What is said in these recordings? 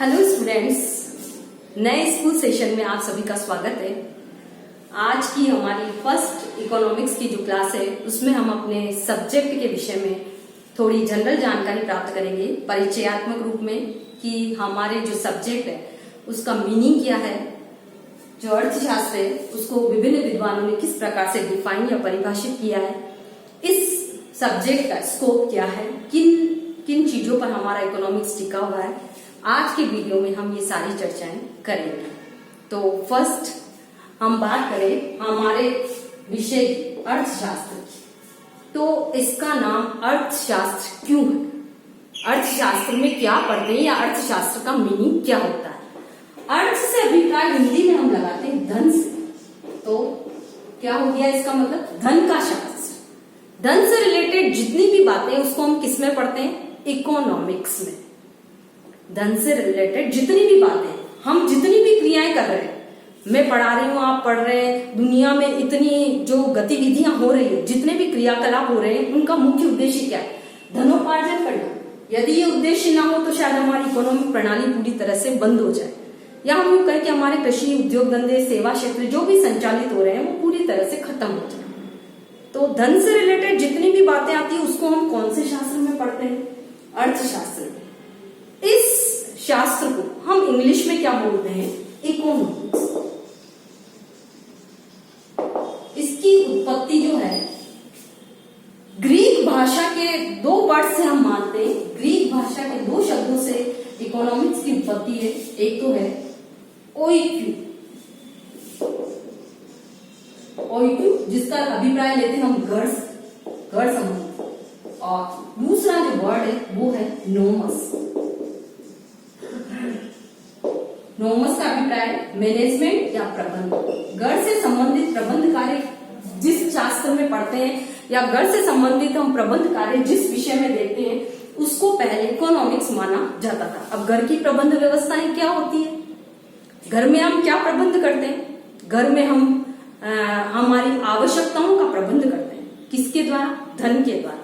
Hello students, नए school session में आप सभी का स्वागत है। आज की हमारी फर्स्ट इकोनॉमिक्स की जो क्लास है उसमें हम अपने सब्जेक्ट के विषय में थोड़ी जनरल जानकारी प्राप्त करेंगे परिचयात्मक रूप में कि हमारे जो सब्जेक्ट है उसका मीनिंग क्या है, जो अर्थशास्त्र है उसको विभिन्न विद्वानों ने किस प्रकार से डिफाइन या परिभाषित किया है, इस सब्जेक्ट का स्कोप क्या है, किन किन चीजों पर हमारा इकोनॉमिक्स टिका हुआ है। आज के वीडियो में हम ये सारी चर्चाएं करेंगे। तो फर्स्ट हम बात करें हमारे विषय अर्थशास्त्र की, तो इसका नाम अर्थशास्त्र क्यों है, अर्थशास्त्र में क्या पढ़ते हैं या अर्थशास्त्र का मीनिंग क्या होता है। अर्थ से अभिप्राय हिंदी में हम लगाते हैं धन से, तो क्या हो गया इसका मतलब धन का शास्त्र। धन से रिलेटेड जितनी भी बातें उसको हम किस में पढ़ते हैं, इकोनॉमिक्स में। धन से रिलेटेड जितनी भी बातें, हम जितनी भी क्रियाएं कर रहे हैं, मैं पढ़ा रही हूं, आप पढ़ रहे हैं, दुनिया में इतनी जो गतिविधियां हो रही है, जितने भी क्रियाकलाप हो रहे हैं, उनका मुख्य उद्देश्य क्या है, धनोपार्जन करना। यदि ये उद्देश्य ना हो तो शायद हमारी इकोनॉमिक प्रणाली पूरी तरह से बंद हो जाए, या हम यूं कहें कि हमारे कृषि, उद्योग धंधे, सेवा क्षेत्र जो भी संचालित हो रहे हैं वो पूरी तरह से खत्म हो जाए। तो धन से रिलेटेड जितनी भी बातें आती है उसको हम कौन से शास्त्र में पढ़ते हैं, अर्थशास्त्र में। इस शास्त्र को हम इंग्लिश में क्या बोलते हैं, इकोनॉमिक्स। इसकी उत्पत्ति जो है ग्रीक भाषा के दो वर्ड से हम मानते हैं, ग्रीक भाषा के दो शब्दों से इकोनॉमिक्स की उत्पत्ति है। एक तो है ओइक्यू, ओइक्यू जिसका अभिप्राय लेते हैं हम गढ़ संबंध, और दूसरा जो वर्ड है वो है नोमस। नोमस का अभिप्राय मैनेजमेंट या प्रबंध। गढ़ से संबंधित प्रबंध कार्य जिस शास्त्र में पढ़ते हैं या गढ़ से संबंधित हम प्रबंध कार्य जिस विषय में देखते हैं उसको पहले इकोनॉमिक्स माना जाता था। अब घर की प्रबंध व्यवस्थाएं क्या होती है, घर में हम क्या प्रबंध करते हैं, घर में हम हमारी आवश्यकताओं का प्रबंध करते हैं, किसके द्वारा, धन के द्वारा।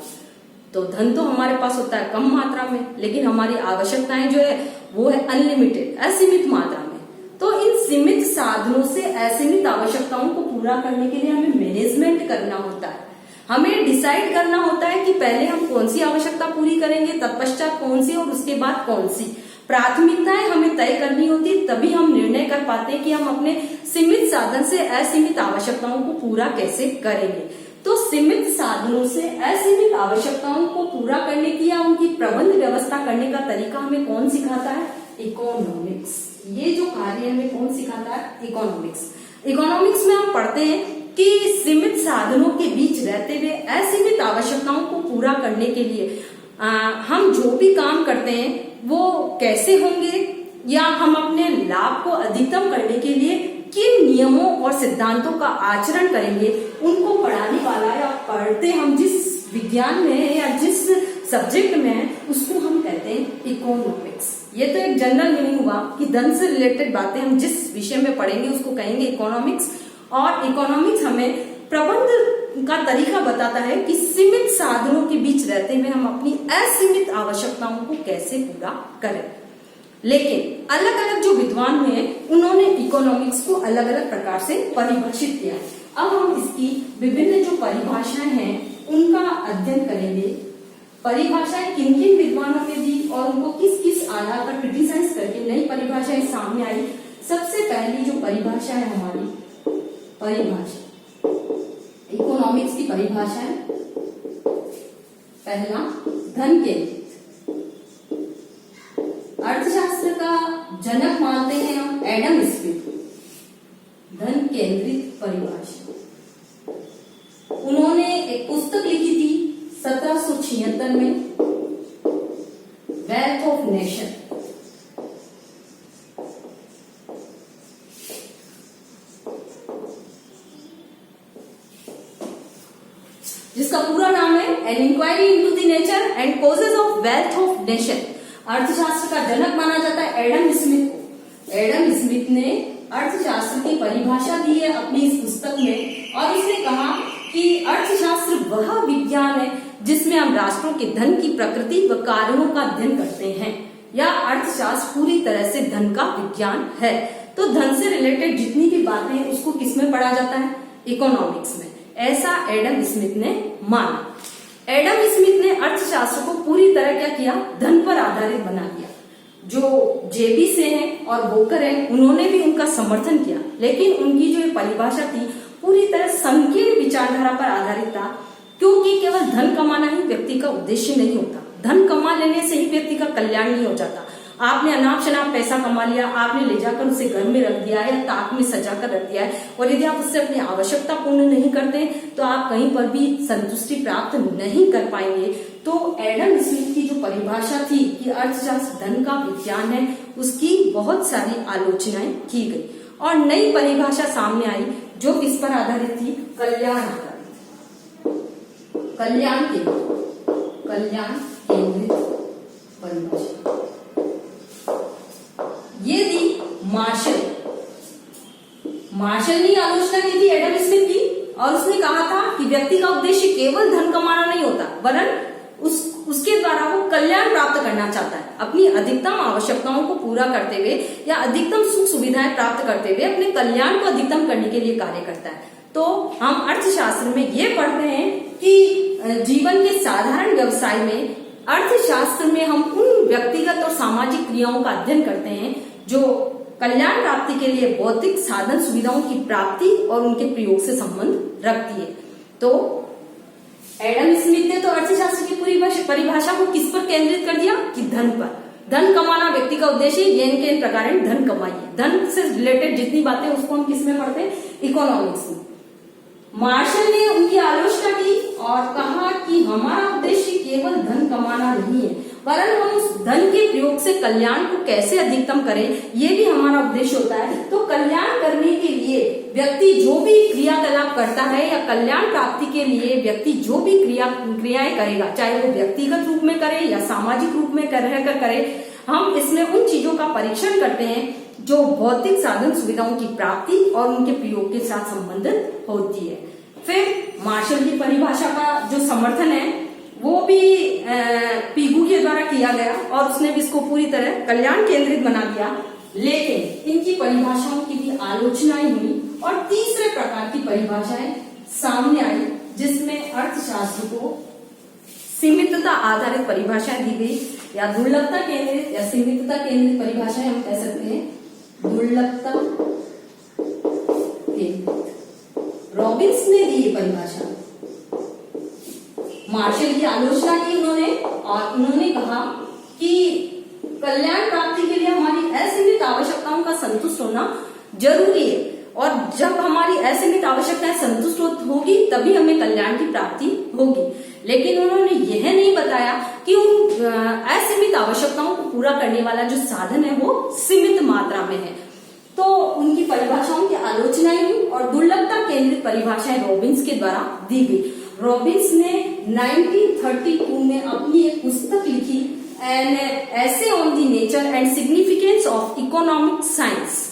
तो धन तो हमारे पास होता है कम मात्रा में, लेकिन हमारी आवश्यकताएं जो है वो है अनलिमिटेड, असीमित मात्रा में। तो इन सीमित साधनों से असीमित आवश्यकताओं को पूरा करने के लिए हमें मैनेजमेंट करना होता है। हमें डिसाइड करना होता है कि पहले हम कौन सी आवश्यकता पूरी करेंगे, तत्पश्चात कौन सी और उसके बाद कौन सी। प्राथमिकताएं हमें तय करनी होती, तभी हम निर्णय कर पाते हैं कि हम अपने सीमित साधन से असीमित आवश्यकताओं को पूरा कैसे करेंगे। तो सीमित साधनों से असीमित आवश्यकताओं को पूरा करने की या उनकी प्रबंध व्यवस्था करने का तरीका हमें कौन सिखाता है, इकोनॉमिक्स। ये जो कार्य हमें कौन सिखाता है, इकोनॉमिक्स। इकोनॉमिक्स में हम पढ़ते हैं कि सीमित साधनों के बीच रहते हुए असीमित आवश्यकताओं को पूरा करने के लिए हम जो भी काम करते हैं वो कैसे होंगे, या हम अपने लाभ को अधिकतम करने के लिए किन नियमों और सिद्धांतों का आचरण करेंगे, उनको पढ़ाने वाला या पढ़ते हम जिस विज्ञान में है या जिस सब्जेक्ट में है उसको हम कहते हैं इकोनॉमिक्स। ये तो एक जनरल मीनिंग हुआ कि धन से रिलेटेड बातें हम जिस विषय में पढ़ेंगे उसको कहेंगे इकोनॉमिक्स। और इकोनॉमिक्स हमें प्रबंध का तरीका बताता है कि सीमित साधनों के बीच रहते हुए हम अपनी असीमित आवश्यकताओं को कैसे पूरा करें। लेकिन अलग अलग जो विद्वान हुए हैं उन्होंने इकोनॉमिक्स को अलग अलग प्रकार से परिभाषित किया है। अब हम इसकी विभिन्न जो परिभाषाएं हैं उनका अध्ययन करेंगे। परिभाषाएं किन किन विद्वानों ने दी और उनको किस किस आधार पर क्रिटिसाइज करके नई परिभाषाएं सामने आई। सबसे पहली जो परिभाषा है हमारी परिभाषा, इकोनॉमिक्स की परिभाषा है पहला, धन केंद्रित। अर्थशास्त्र का जनक मानते हैं हम एडम स्मिथ को, धन केंद्रित परिभाषा। उन्होंने एक पुस्तक लिखी थी 1776 में, वेल्थ ऑफ नेशन। जिसका पूरा नाम है an inquiry into the nature and causes of wealth of nation. अर्थशास्त्र का जनक माना जाता है एडम स्मिथ को। एडम स्मिथ ने अर्थशास्त्र की परिभाषा दी है अपनी इस पुस्तक में, और इसने कहा कि अर्थशास्त्र वह विज्ञान है जिसमें हम राष्ट्रों के धन की प्रकृति व कारणों का अध्ययन करते हैं। या अर्थशास्त्र पूरी तरह से धन का विज्ञान है। तो धन से रिलेटेड जितनी भी बातें हैं उसको किसमें पढ़ा जाता है? इकोनॉमिक्स में। ऐसा एडम स्मिथ ने माना। एडम स्मिथ ने अर्थशास्त्र को पूरी तरह क्या किया? धन पर आधारित बना दिया। जो जेबी से हैं और वोकर हैं उन्होंने भी उनका समर्थन किया, लेकिन उनकी जो परिभाषा थी पूरी तरह संकीर्ण विचारधारा पर आधारित था, क्योंकि केवल धन कमाना ही व्यक्ति का उद्देश्य नहीं होता। धन कमा लेने से ही व्यक्ति का कल्याण नहीं हो जाता। आपने अनाप शनाप पैसा कमा लिया, आपने ले जाकर उसे घर में रख दिया है या ताक में सजा कर रख दिया है, और यदि आप उससे अपनी आवश्यकता पूर्ण नहीं करते तो आप कहीं पर भी संतुष्टि प्राप्त नहीं कर पाएंगे। तो एडम स्मिथ की जो परिभाषा थी कि अर्थशास्त्र धन का विज्ञान है, उसकी बहुत सारी आलोचनाएं की गई और नई परिभाषा सामने आई जो किस पर आधारित थी? कल्याण आधारित, कल्याण केंद्रित परिभाषा। ये थी मार्शल ने आलोचना की थी एडम स्मिथ की, और उसने कहा था कि व्यक्ति का उद्देश्य केवल धन कमाना नहीं होता, वरन उसके द्वारा वो कल्याण प्राप्त करना चाहता है। अपनी अधिकतम आवश्यकताओं को पूरा करते हुए या अधिकतम सुख सुविधाएं प्राप्त करते हुए अपने कल्याण को अधिकतम करने के लिए कार्य करता है। तो हम अर्थशास्त्र में ये पढ़ते हैं कि जीवन के साधारण व्यवसाय में अर्थशास्त्र में हम उन व्यक्तिगत और सामाजिक क्रियाओं का अध्ययन करते हैं जो कल्याण प्राप्ति के लिए भौतिक साधन सुविधाओं की प्राप्ति और उनके प्रयोग से संबंध रखती है। तो एडम स्मिथ ने तो अर्थशास्त्र की पूरी परिभाषा को किस पर केंद्रित कर दिया? कि धन पर। धन कमाना व्यक्ति का उद्देश्य, ये इनके प्रकार धन कमाइए। धन से रिलेटेड जितनी बातें उसको हम किस में पढ़ते हैं? इकोनॉमिक्स में। मार्शल ने उनकी आलोचना की और कहा कि हमारा उद्देश्य केवल धन कमाना नहीं है, वरन हम उस धन के प्रयोग से कल्याण को कैसे अधिकतम करें, ये भी हमारा उद्देश्य होता है। तो कल्याण करने के लिए व्यक्ति जो भी क्रियाकलाप करता है या कल्याण प्राप्ति के लिए व्यक्ति जो भी क्रियाएं करेगा, चाहे वो व्यक्तिगत रूप में करे या सामाजिक रूप में रहकर करे, हम इसमें उन चीजों का परीक्षण करते हैं जो भौतिक साधन सुविधाओं की प्राप्ति और उनके प्रयोग के साथ संबंधित होती है। फिर मार्शल की परिभाषा का जो समर्थन है वो भी पीगू के द्वारा किया गया और उसने भी इसको पूरी तरह कल्याण केंद्रित बना दिया, लेकिन इनकी परिभाषाओं की भी आलोचनाएं हुई और तीसरे प्रकार की परिभाषाएं सामने आई जिसमें अर्थशास्त्र को सीमितता आधारित परिभाषाएं दी गई या दुर्लभता केंद्रित या सीमितता केंद्रित परिभाषाएं हम कह सकते हैं। दुर्लभता केंद्रित रॉबिन्स ने दी ये परिभाषा। मार्शल की आलोचना की उन्होंने और उन्होंने कहा कि कल्याण प्राप्ति के लिए हमारी असीमित आवश्यकताओं का संतुष्ट होना जरूरी है और जब हमारी असीमित आवश्यकताएं संतुष्ट होगी तभी हमें कल्याण की प्राप्ति होगी। लेकिन उन्होंने यह नहीं बताया कि उन असीमित आवश्यकताओं को पूरा करने वाला जो साधन है वो सीमित मात्रा में है। तो उनकी परिभाषाओं की आलोचनाएं हुई और दुर्लभता केंद्रित परिभाषाएं रॉबिन्स के द्वारा दी गई। रॉबिन्स ने 1932 में अपनी एक पुस्तक लिखी, an essay on the nature and significance of economic science.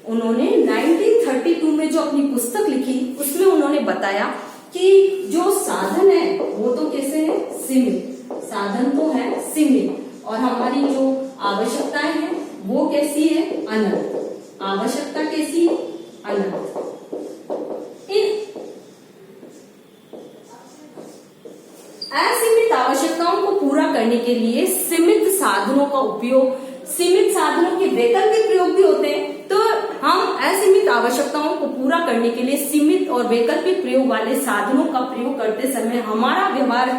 उन्होंने 1932 में जो अपनी पुस्तक लिखी उसमें उन्होंने बताया कि जो साधन है वो तो कैसे है? सीमित। साधन तो है सीमित और हमारी जो आवश्यकताएं हैं वो कैसी है? अनंत। आवश्यकता कैसी? अनंत। इन असीमित आवश्यकताओं को पूरा करने के लिए सीमित साधनों का उपयोग, सीमित साधनों के वैकल्पिक प्रयोग भी होते हैं। तो हम असीमित आवश्यकताओं को पूरा करने के लिए सीमित और वैकल्पिक प्रयोग वाले साधनों का प्रयोग करते समय हमारा व्यवहार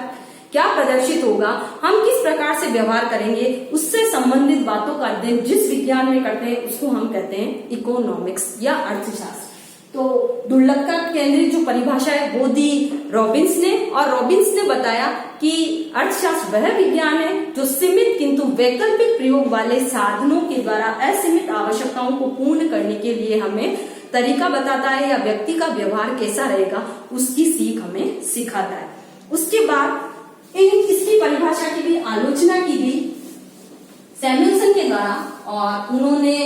क्या प्रदर्शित होगा, हम किस प्रकार से व्यवहार करेंगे, उससे संबंधित बातों का अध्ययन जिस विज्ञान में करते हैं उसको हम कहते हैं इकोनॉमिक्स या अर्थशास्त्र। तो दुर्लभता केंद्रित जो परिभाषा है वो दी रॉबिन्स ने और रॉबिन्स ने बताया कि अर्थशास्त्र वह विज्ञान है जो सीमित किंतु वैकल्पिक प्रयोग वाले साधनों के द्वारा असीमित आवश्यकताओं को पूर्ण करने के लिए हमें तरीका बताता है या व्यक्ति का व्यवहार कैसा रहेगा उसकी सीख हमें सिखाता है। उसके बाद इसकी परिभाषा की भी आलोचना की गई सैमुअल्सन के द्वारा और उन्होंने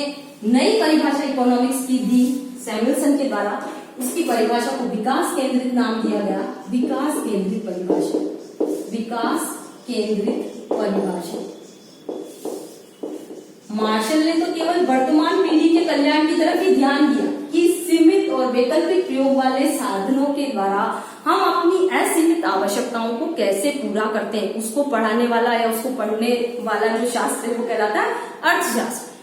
नई परिभाषा इकोनॉमिक्स की दी सैमुअल्सन के द्वारा। इसकी परिभाषा को विकास केंद्रित नाम दिया गया। विकास केंद्रित परिभाषा, विकास केंद्रित परिभाषा। कल्याण की तरफ ही ध्यान दिया कि सीमित और वैकल्पिक प्रयोग वाले साधनों के द्वारा हम अपनी असीमित आवश्यकताओं को कैसे पूरा करते हैं। उसको पढ़ाने वाला या उसको पढ़ने वाला जो शास्त्र है वो कहलाता है अर्थशास्त्र।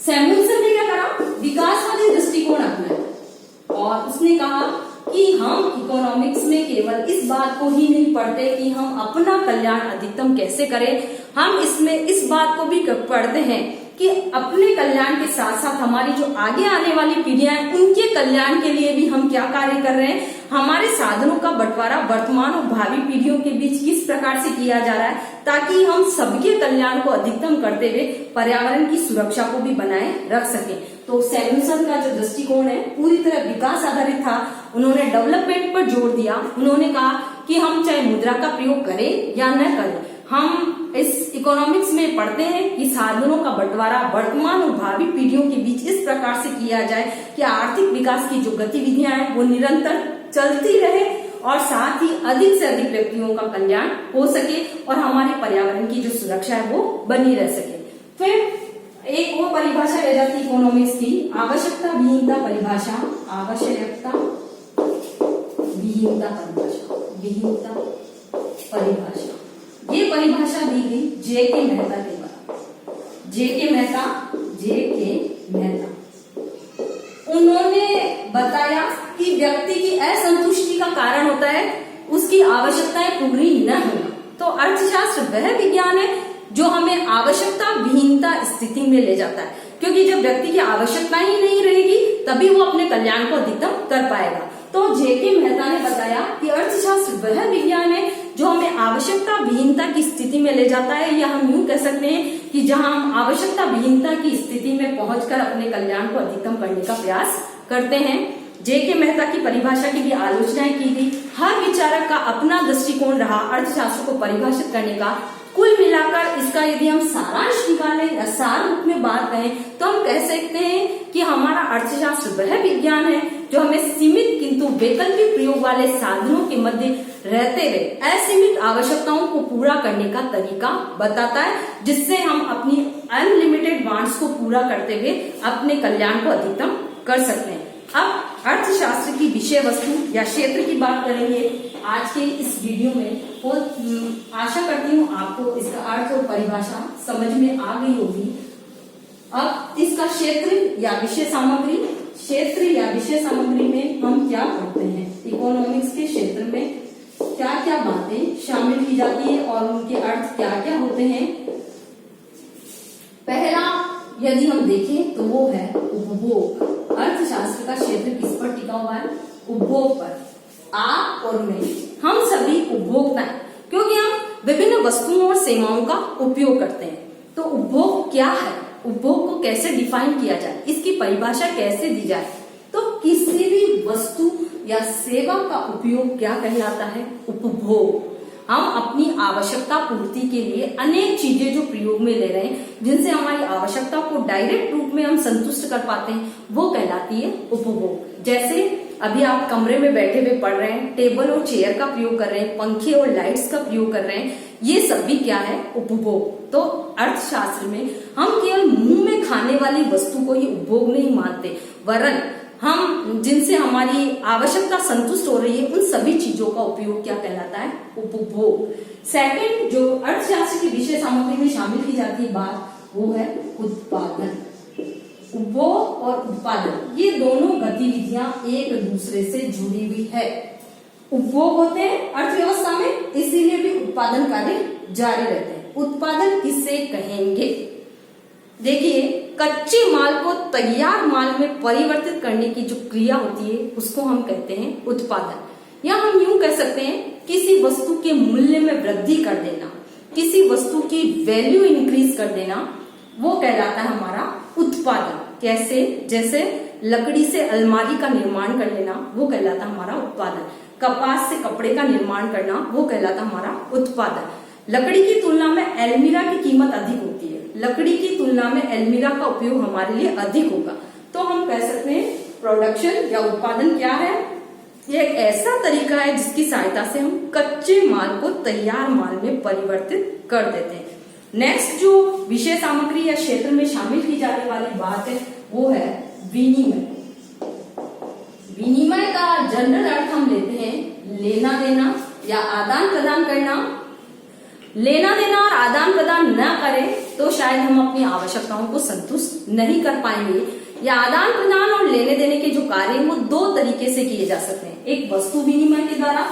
सैमुअलसन ने क्या करा, विकासवादी दृष्टिकोण अपनाया और उसने कहा कि हम इकोनॉमिक्स में केवल इस बात को ही नहीं पढ़ते कि हम अपना कल्याण अधिकतम कैसे करें, हम इसमें इस बात को भी पढ़ते हैं कि अपने कल्याण के साथ साथ हमारी जो आगे आने वाली पीढ़ियां हैं उनके कल्याण के लिए भी हम क्या कार्य कर रहे हैं, हमारे साधनों का बंटवारा वर्तमान और भावी पीढ़ियों के बीच किस प्रकार से किया जा रहा है, ताकि हम सबके कल्याण को अधिकतम करते हुए पर्यावरण की सुरक्षा को भी बनाए रख सकें। तो सैमुअलसन का जो दृष्टिकोण है पूरी तरह विकास आधारित था। उन्होंने डेवलपमेंट पर जोर दिया। उन्होंने कहा कि हम चाहे मुद्रा का प्रयोग करें या न करें, हम इस इकोनॉमिक्स में पढ़ते हैं कि साधनों का बंटवारा वर्तमान और भावी पीढ़ियों के बीच इस प्रकार से किया जाए कि आर्थिक विकास की जो गतिविधियां हैं वो निरंतर चलती रहे और साथ ही अधिक से अधिक व्यक्तियों का कल्याण हो सके और हमारे पर्यावरण की जो सुरक्षा है वो बनी रह सके। फिर एक और परिभाषा रह जाती है इकोनॉमिक्स की, आवश्यकता विहीनता परिभाषा। आवश्यकता विहीनता परिभाषा, ये परिभाषा दी गई जे के मेहता के द्वारा। जे के मेहता उन्होंने बताया कि व्यक्ति की असंतुष्टि का कारण होता है उसकी आवश्यकताएं पूरी न होना। तो अर्थशास्त्र वह विज्ञान है जो हमें आवश्यकता विहीनता स्थिति में ले जाता है, क्योंकि जब व्यक्ति की आवश्यकता ही नहीं रहेगी तभी वो अपने कल्याण को अधिकतम कर पाएगा। तो जेके मेहता ने बताया कि अर्थशास्त्र वह विज्ञान है जो हमें आवश्यकता विहीनता की स्थिति में ले जाता है, या हम यूं कह सकते हैं कि जहां हम आवश्यकता विहीनता की स्थिति में पहुंचकर अपने कल्याण को अधिकतम करने का प्रयास करते हैं। जेके मेहता की परिभाषा की भी आलोचनाएं की गई। हर विचारक का अपना दृष्टिकोण रहा अर्थशास्त्र को परिभाषित करने का। कुल मिलाकर इसका यदि हम सारांश निकालें या सार रूप में बात करें तो हम कह सकते हैं कि हमारा अर्थशास्त्र वह विज्ञान है जो हमें सीमित किंतु वैकल्पिक प्रयोग वाले साधनों के मध्य रहते हुए असीमित आवश्यकताओं को पूरा करने का तरीका बताता है, जिससे हम अपनी अनलिमिटेड वांट्स को पूरा करते हुए अपने कल्याण को अधिकतम कर सकते हैं। अब अर्थशास्त्र की विषय वस्तु या क्षेत्र की बात करेंगे आज के इस वीडियो में। और आशा करती हूँ आपको इसका अर्थ और परिभाषा समझ में आ गई होगी। अब इसका क्षेत्र या विषय सामग्री में हम क्या पढ़ते हैं, इकोनॉमिक्स के क्षेत्र में क्या क्या बातें शामिल की जाती है और उनके अर्थ क्या क्या होते हैं। पहला यदि हम देखें तो वो है उपभोग। अर्थशास्त्र का क्षेत्र किस पर टिका हुआ है, उपभोग पर। आप और मैं, हम सभी उपभोक्ता हैं, क्योंकि हम विभिन्न वस्तुओं और सेवाओं का उपयोग करते हैं। तो उपभोग क्या है, उपभोग को कैसे डिफाइन किया जाए, इसकी परिभाषा कैसे दी जाए। तो किसी भी वस्तु या सेवा का उपयोग क्या कहलाता है, उपभोग। हम अपनी आवश्यकता पूर्ति के लिए अनेक चीजें जो प्रयोग में ले रहे हैं, जिनसे हमारी आवश्यकता को डायरेक्ट रूप में हम संतुष्ट कर पाते हैं, वो कहलाती है उपभोग। जैसे अभी आप कमरे में बैठे हुए पढ़ रहे हैं, टेबल और चेयर का प्रयोग कर रहे हैं, पंखे और लाइट्स का प्रयोग कर रहे हैं, ये सब भी क्या है, उपभोग। तो अर्थशास्त्र में हम केवल मुंह में खाने वाली वस्तु को ही उपभोग नहीं मानते, वरन हम जिनसे हमारी आवश्यकता संतुष्ट हो रही है उन सभी चीजों का उपयोग क्या कहलाता है, उपभोग। सेकंड जो अर्थशास्त्र की विषय सामग्री में शामिल की जाती है बात, वो है उत्पादन। उपभोग और उत्पादन ये दोनों गतिविधियां एक दूसरे से जुड़ी हुई है। उपभोग होते हैं अर्थव्यवस्था में, इसीलिए भी उत्पादन कार्य जारी रहते हैं। उत्पादन किसे कहेंगे, देखिए कच्चे माल को तैयार माल में परिवर्तित करने की जो क्रिया होती है उसको हम कहते हैं उत्पादन। या हम यूं कह सकते हैं किसी वस्तु के मूल्य में वृद्धि कर देना, किसी वस्तु की वैल्यू इंक्रीज कर देना, वो कहलाता है हमारा उत्पादन। कैसे, जैसे लकड़ी से अलमारी का निर्माण कर लेना, वो कहलाता है हमारा उत्पादन। कपास से कपड़े का निर्माण करना, वो कहलाता है हमारा उत्पादन। लकड़ी की तुलना में एल्मीरा की कीमत अधिक होती है, लकड़ी की तुलना में एल्मीरा का उपयोग हमारे लिए अधिक होगा। तो हम कह सकते हैं प्रोडक्शन या उत्पादन क्या है, यह एक ऐसा तरीका है जिसकी सहायता से हम कच्चे माल को तैयार माल में परिवर्तित कर देते हैं। नेक्स्ट जो विषय सामग्री या क्षेत्र में शामिल की जाने वाली बात है वो है विनिमय। विनिमय का जनरल अर्थ हम लेते हैं लेना देना या आदान प्रदान करना। लेना देना और आदान प्रदान न करें तो शायद हम अपनी आवश्यकताओं को संतुष्ट नहीं कर पाएंगे। या आदान प्रदान और लेने देने के जो कार्य हैं वो दो तरीके से किए जा सकते हैं, एक वस्तु विनिमय के द्वारा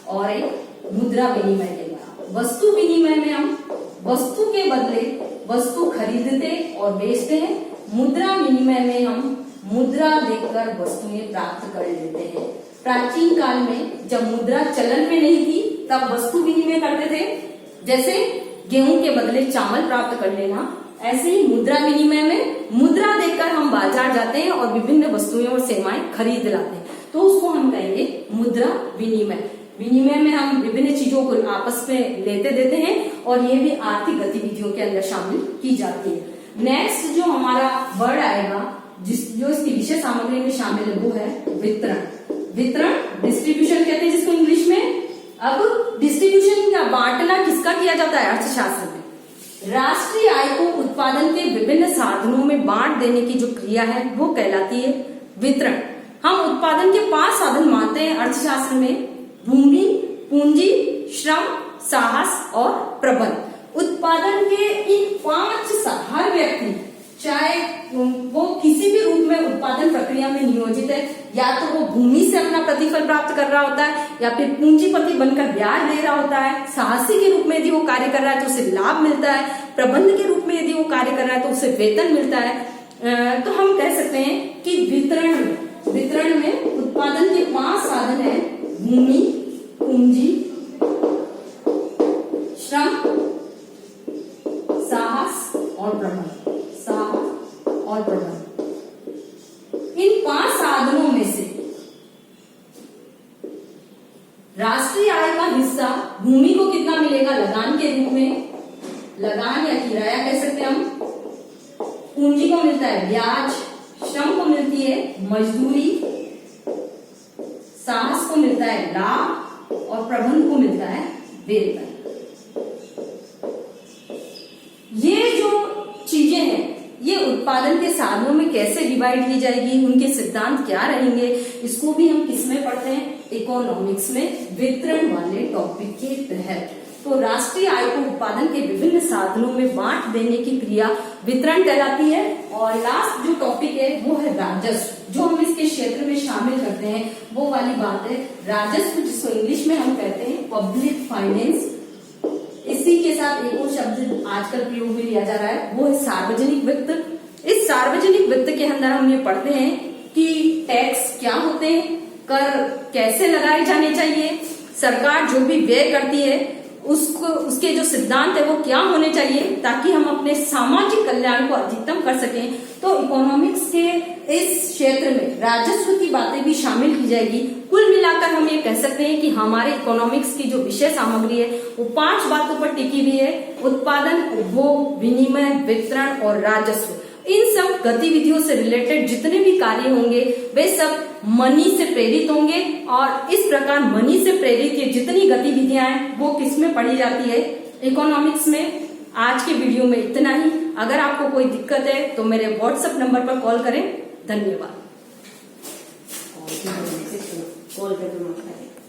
और एक मुद्रा विनिमय के द्वारा। वस्तु विनिमय में हम वस्तु के बदले वस्तु खरीदते और बेचते हैं। मुद्रा विनिमय में हम मुद्रा देकर वस्तुएं प्राप्त कर लेते हैं। प्राचीन काल में जब मुद्रा चलन में नहीं थी तब वस्तु विनिमय करते थे, जैसे गेहूं के बदले चावल प्राप्त कर लेना। ऐसे ही मुद्रा विनिमय में मुद्रा देकर हम बाजार जाते हैं और विभिन्न वस्तुएं और सेवाएं खरीद लाते हैं, तो उसको हम कहेंगे मुद्रा विनिमय। विनिमय में हम विभिन्न चीजों को आपस में लेते देते हैं और ये भी आर्थिक गतिविधियों के अंदर शामिल की जाती है। नेक्स्ट जो हमारा वर्ड आएगा जो इसकी विषय सामग्री में शामिल है वो है वितरण। वितरण डिस्ट्रीब्यूशन कहते हैं जिसको इंग्लिश में। अब डिस्ट्रीब्यूशन या बांटना किसका किया जाता है अर्थशास्त्र में? राष्ट्रीय आय को उत्पादन के विभिन्न साधनों में बांट देने की जो क्रिया है वो कहलाती है वितरण। हम उत्पादन के 5 साधन मानते हैं अर्थशास्त्र में: भूमि, पूंजी, श्रम, साहस और प्रबंध। उत्पादन के इन 5 हर व्यक्ति चाहे वो किसी भी रूप में उत्पादन प्रक्रिया में नियोजित है, या तो वो भूमि से अपना प्रतिफल प्राप्त कर रहा होता है या फिर पूंजीपति बनकर ब्याज ले रहा होता है, साहसी के रूप में यदि वो कार्य कर रहा है तो उसे लाभ मिलता है, प्रबंध के रूप में यदि वो कार्य कर रहा है तो उसे वेतन मिलता है। तो हम कह सकते हैं कि वितरण में उत्पादन के 5 साधन है: भूमि, पूंजी, श्रम, साहस और प्रबंध। इन 5 साधनों में से राष्ट्रीय आय का हिस्सा भूमि को कितना मिलेगा? लगान के रूप में, लगान या किराया कह सकते हैं हम। पूंजी को मिलता है ब्याज, श्रम को मिलती है मजदूरी, साहस को मिलता है लाभ और प्रबंध को मिलता है वेतन। ये जो चीजें हैं ये उत्पादन के साधनों में कैसे डिवाइड की जाएगी, उनके सिद्धांत क्या रहेंगे, इसको भी हम किसमें पढ़ते हैं? इकोनॉमिक्स में, वितरण वाले टॉपिक के तहत। तो राष्ट्रीय आय को उत्पादन के विभिन्न साधनों में बांट देने की क्रिया वितरण कहलाती है। और लास्ट जो टॉपिक है वो है राजस्व, जो हम इसके क्षेत्र में शामिल करते हैं वो वाली बात है राजस्व, जिसको इंग्लिश में हम कहते हैं पब्लिक फाइनेंस। इसी के साथ एक और शब्द आजकल प्रयोग में लिया जा रहा है वो है सार्वजनिक वित्त। इस सार्वजनिक वित्त के अंदर हम ये पढ़ते हैं कि टैक्स क्या होते हैं, कर कैसे लगाए जाने चाहिए, सरकार जो भी व्यय करती है उसके जो सिद्धांत है वो क्या होने चाहिए ताकि हम अपने सामाजिक कल्याण को अधिकतम कर सकें। तो इकोनॉमिक्स के इस क्षेत्र में राजस्व की बातें भी शामिल की जाएगी। कुल मिलाकर हम ये कह सकते हैं कि हमारे इकोनॉमिक्स की जो विषय सामग्री है वो 5 बातों पर टिकी हुई है: उत्पादन, उपभोग, विनिमय, वितरण और राजस्व। इन सब गतिविधियों से रिलेटेड जितने भी कार्य होंगे वे सब मनी से प्रेरित होंगे। और इस प्रकार मनी से प्रेरित ये जितनी गतिविधियां हैं वो किसमें पढ़ी जाती है? इकोनॉमिक्स में। आज के वीडियो में इतना ही। अगर आपको कोई दिक्कत है तो मेरे व्हाट्सएप नंबर पर कॉल करें। धन्यवाद।